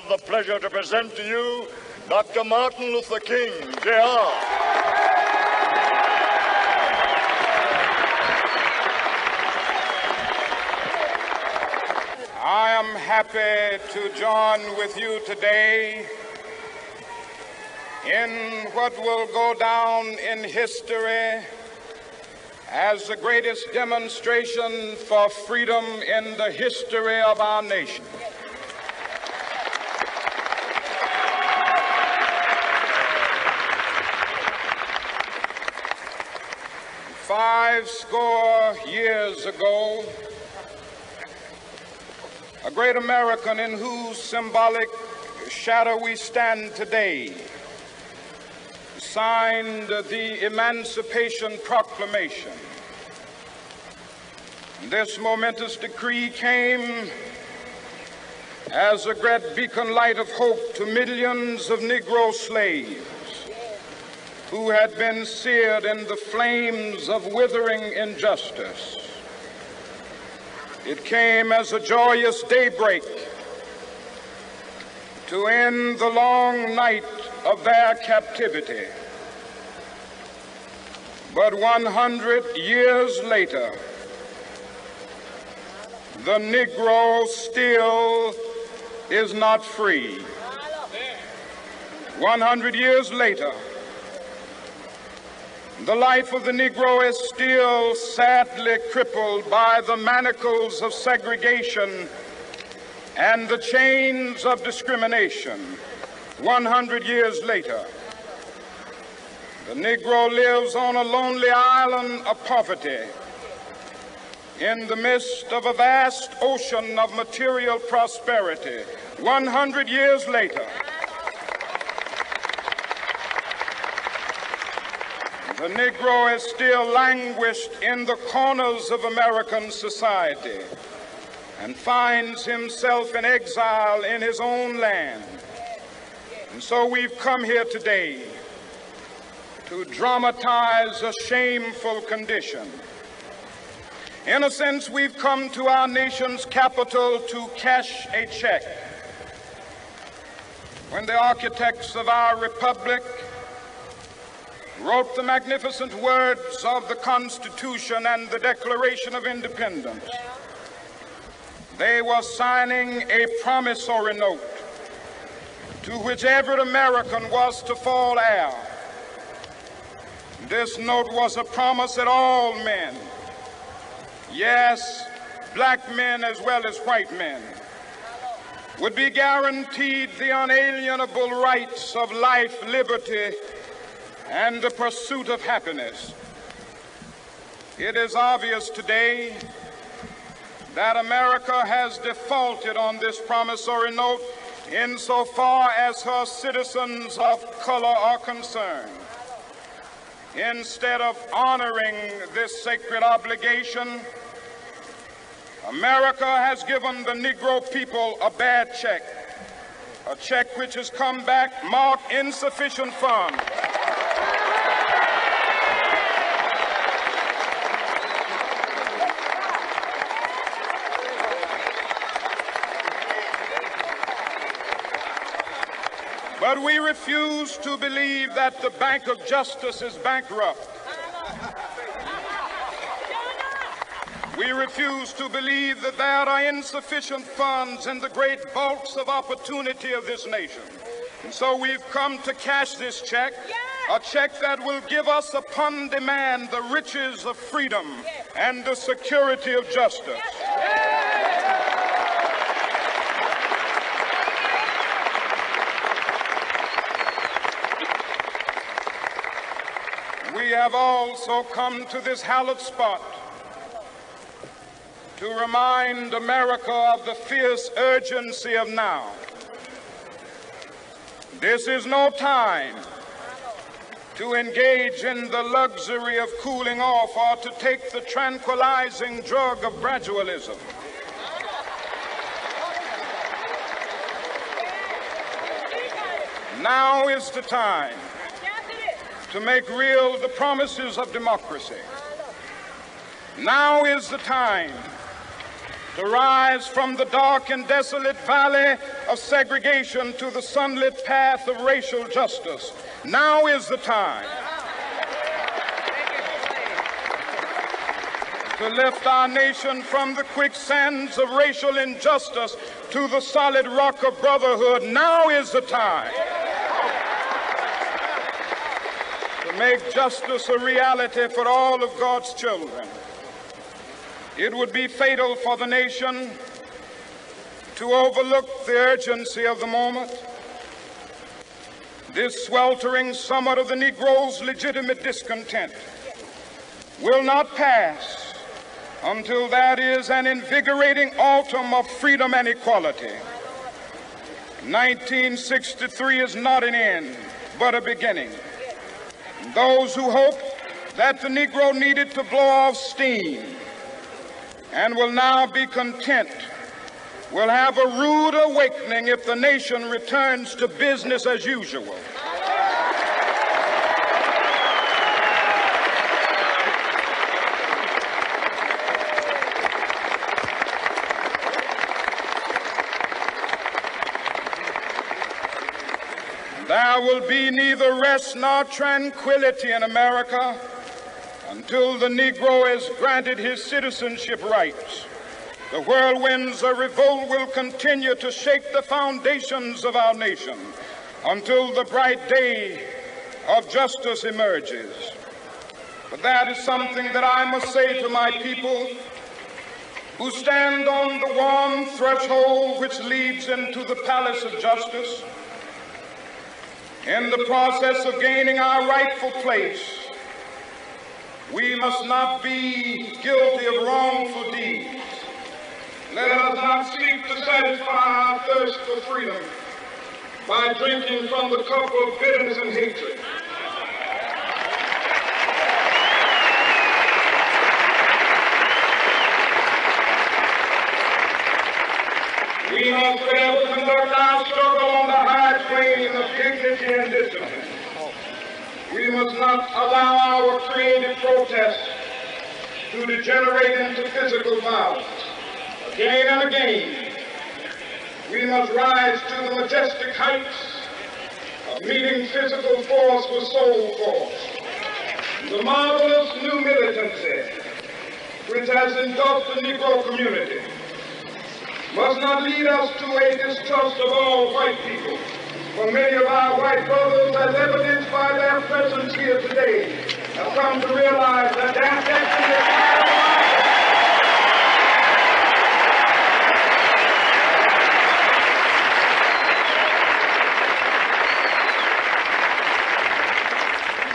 have the pleasure to present to you Dr. Martin Luther King, Jr. I am happy to join with you today in what will go down in history as the greatest demonstration for freedom in the history of our nation. Five score years ago, a great American in whose symbolic shadow we stand today signed the Emancipation Proclamation. This momentous decree came as a great beacon light of hope to millions of Negro slaves who had been seared in the flames of withering injustice. It came as a joyous daybreak to end the long night of their captivity. But 100 years later, the Negro still is not free. 100 years later, the life of the Negro is still sadly crippled by the manacles of segregation and the chains of discrimination. 100 years later, the Negro lives on a lonely island of poverty in the midst of a vast ocean of material prosperity. 100 years later, the Negro is still languished in the corners of American society and finds himself in exile in his own land. And so we've come here today to dramatize a shameful condition. In a sense, we've come to our nation's capital to cash a check. When the architects of our republic wrote the magnificent words of the Constitution and the Declaration of Independence, they were signing a promissory note to which every American was to fall heir. This note was a promise that all men, yes, black men as well as white men, would be guaranteed the unalienable rights of life, liberty, and the pursuit of happiness. It is obvious today that America has defaulted on this promissory note insofar as her citizens of color are concerned. Instead of honoring this sacred obligation, America has given the Negro people a bad check, a check which has come back marked insufficient funds. But we refuse to believe that the Bank of Justice is bankrupt. We refuse to believe that there are insufficient funds in the great vaults of opportunity of this nation. And so we've come to cash this check, a check that will give us upon demand the riches of freedom and the security of justice. We have also come to this hallowed spot to remind America of the fierce urgency of now. This is no time to engage in the luxury of cooling off or to take the tranquilizing drug of gradualism. Now is the time to make real the promises of democracy. Now is the time to rise from the dark and desolate valley of segregation to the sunlit path of racial justice. Now is the time to lift our nation from the quicksands of racial injustice to the solid rock of brotherhood. Now is the time to make justice a reality for all of God's children. It would be fatal for the nation to overlook the urgency of the moment. This sweltering summit of the Negro's legitimate discontent will not pass until that is an invigorating autumn of freedom and equality. 1963 is not an end, but a beginning. Those who hope that the Negro needed to blow off steam and will now be content will have a rude awakening if the nation returns to business as usual. There will be neither rest nor tranquility in America until the Negro is granted his citizenship rights. The whirlwinds of revolt will continue to shake the foundations of our nation until the bright day of justice emerges. But that is something that I must say to my people who stand on the warm threshold which leads into the palace of justice. In the process of gaining our rightful place, we must not be guilty of wrongful deeds. Let us not seek to satisfy our thirst for freedom by drinking from the cup of bitterness and hatred. We must fail to conduct our struggle on the high plane of dignity and discipline. We must not allow our creative protest to degenerate into physical violence. Again and again, we must rise to the majestic heights of meeting physical force with soul force. The marvelous new militancy which has engulfed the Negro community must not lead us to a distrust of all white people. For many of our white brothers, as evidenced by their presence here today, have come to realize that their destiny is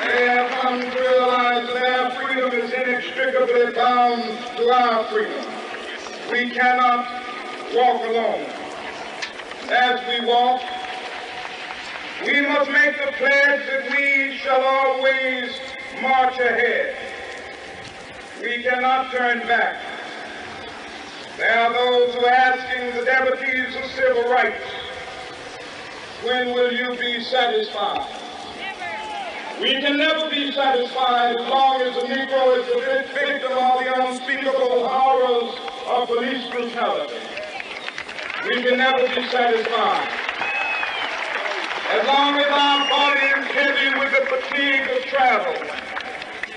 They have come to realize that their freedom is inextricably bound to our freedom. We cannot walk alone. As we walk, we must make the pledge that we shall always march ahead. We cannot turn back. There are those who are asking the devotees of civil rights, when will you be satisfied? We can never be satisfied as long as the Negro is the victim of the unspeakable horrors of police brutality. We can never be satisfied as long as our body is heavy with the fatigue of travel,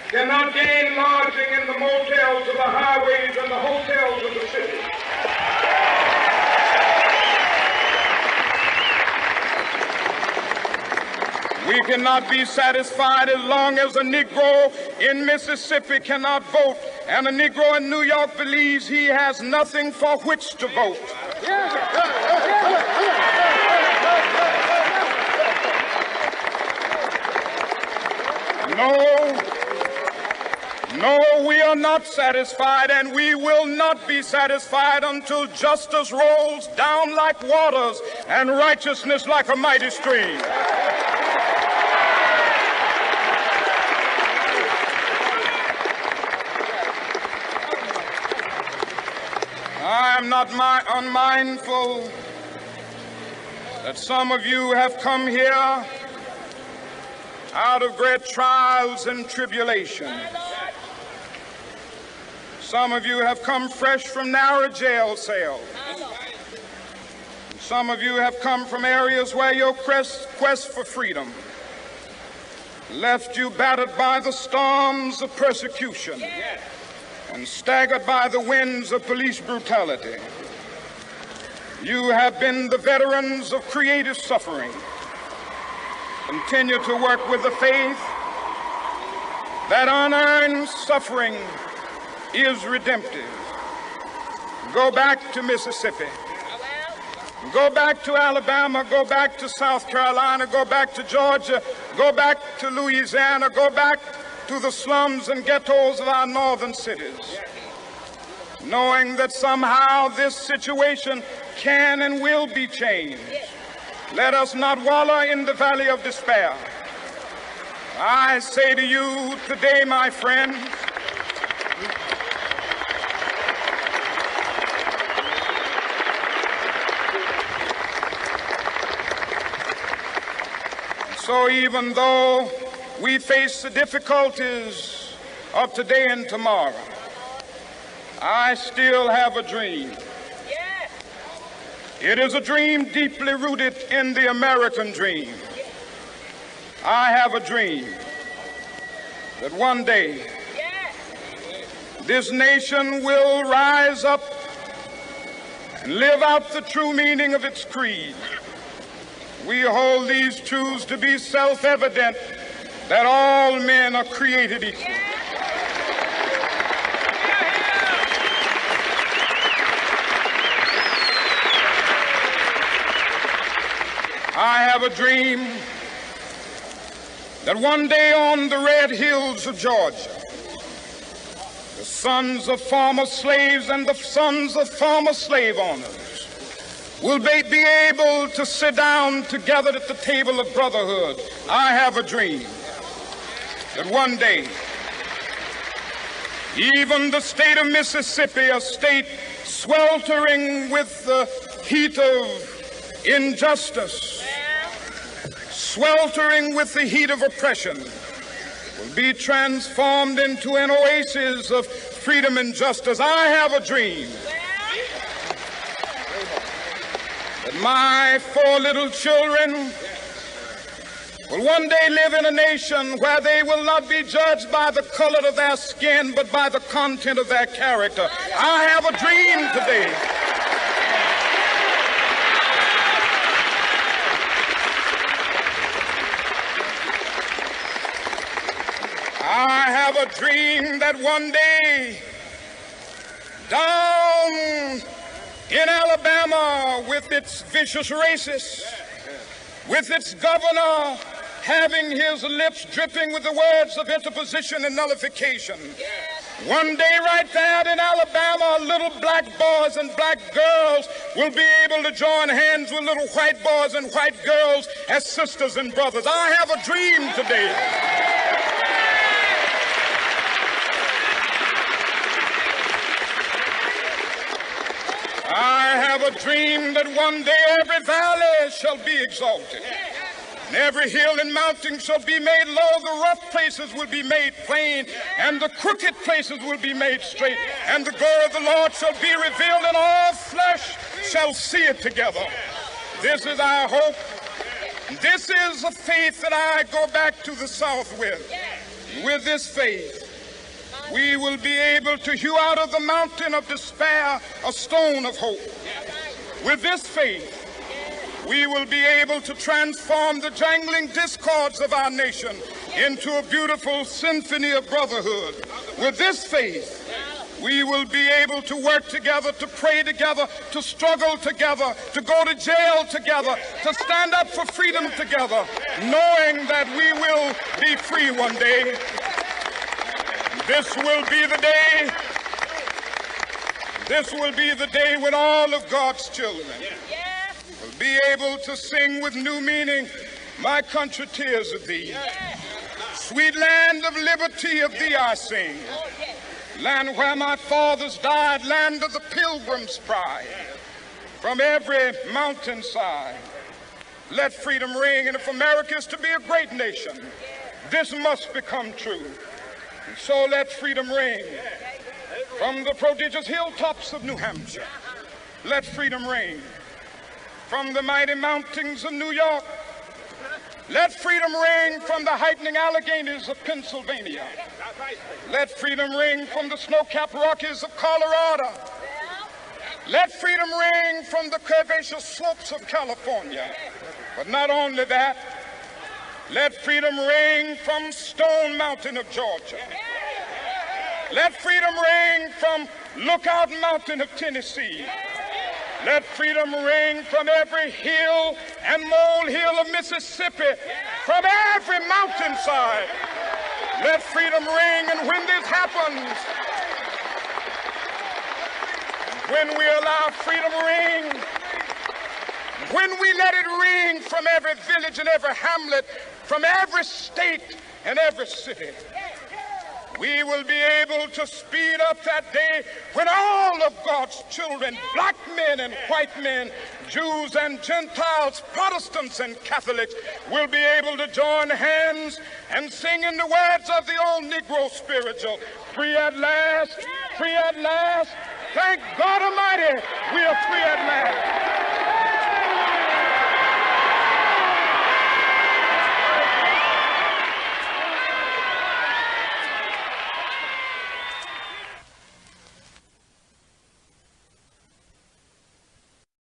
cannot gain lodging in the motels of the highways and the hotels of the city. We cannot be satisfied as long as a Negro in Mississippi cannot vote and a Negro in New York believes he has nothing for which to vote. No, we are not satisfied, and we will not be satisfied until justice rolls down like waters and righteousness like a mighty stream. I am not unmindful that some of you have come here out of great trials and tribulations. Some of you have come fresh from narrow jail cells. Some of you have come from areas where your quest for freedom left you battered by the storms of persecution and staggered by the winds of police brutality. You have been the veterans of creative suffering. Continue to work with the faith that unearned suffering is redemptive. Go back to Mississippi. Go back to Alabama. Go back to South Carolina. Go back to Georgia. Go back to Louisiana. Go back to the slums and ghettos of our northern cities, knowing that somehow this situation can and will be changed. Let us not wallow in the valley of despair. I say to you today, my friends, so even though we face the difficulties of today and tomorrow, I still have a dream. It is a dream deeply rooted in the American dream. I have a dream that one day this nation will rise up and live out the true meaning of its creed. We hold these truths to be self-evident, that all men are created equal. I have a dream that one day on the red hills of Georgia, the sons of former slaves and the sons of former slave owners will be able to sit down together at the table of brotherhood. I have a dream that one day, even the state of Mississippi, a state sweltering with the heat of injustice, sweltering with the heat of oppression, will be transformed into an oasis of freedom and justice. I have a dream that my 4 little children will one day live in a nation where they will not be judged by the color of their skin, but by the content of their character. I have a dream today I have a dream that one day down in Alabama, with its vicious racists, with its governor having his lips dripping with the words of interposition and nullification, one day right there in Alabama, little black boys and black girls will be able to join hands with little white boys and white girls as sisters and brothers. I have a dream today I have a dream that one day every valley shall be exalted, and every hill and mountain shall be made low. The rough places will be made plain, and the crooked places will be made straight. And the glory of the Lord shall be revealed, and all flesh shall see it together. This is our hope. This is a faith that I go back to the South with. With this faith, we will be able to hew out of the mountain of despair a stone of hope. With this faith, we will be able to transform the jangling discords of our nation into a beautiful symphony of brotherhood. With this faith, we will be able to work together, to pray together, to struggle together, to go to jail together, to stand up for freedom together, knowing that we will be free one day. This will be the day. This will be the day when all of God's children will be able to sing with new meaning, "My country, tears of thee. Sweet land of liberty, of thee I sing. Land where my fathers died, land of the pilgrim's pride. From every mountainside, let freedom ring." And if America is to be a great nation, this must become true. And so let freedom ring from the prodigious hilltops of New Hampshire. Let freedom ring from the mighty mountains of New York. Let freedom ring from the heightening Alleghenies of Pennsylvania. Let freedom ring from the snow-capped Rockies of Colorado. Let freedom ring from the curvaceous slopes of California. But not only that, let freedom ring from Stone Mountain of Georgia. Let freedom ring from Lookout Mountain of Tennessee. Let freedom ring from every hill and molehill of Mississippi, from every mountainside. Let freedom ring, and when this happens, when we allow freedom ring, when we let it ring from every village and every hamlet, from every state and every city, we will be able to speed up that day when all of God's children, black men and white men, Jews and Gentiles, Protestants and Catholics, will be able to join hands and sing in the words of the old Negro spiritual, free at last, free at last. Thank God Almighty, we are free at last.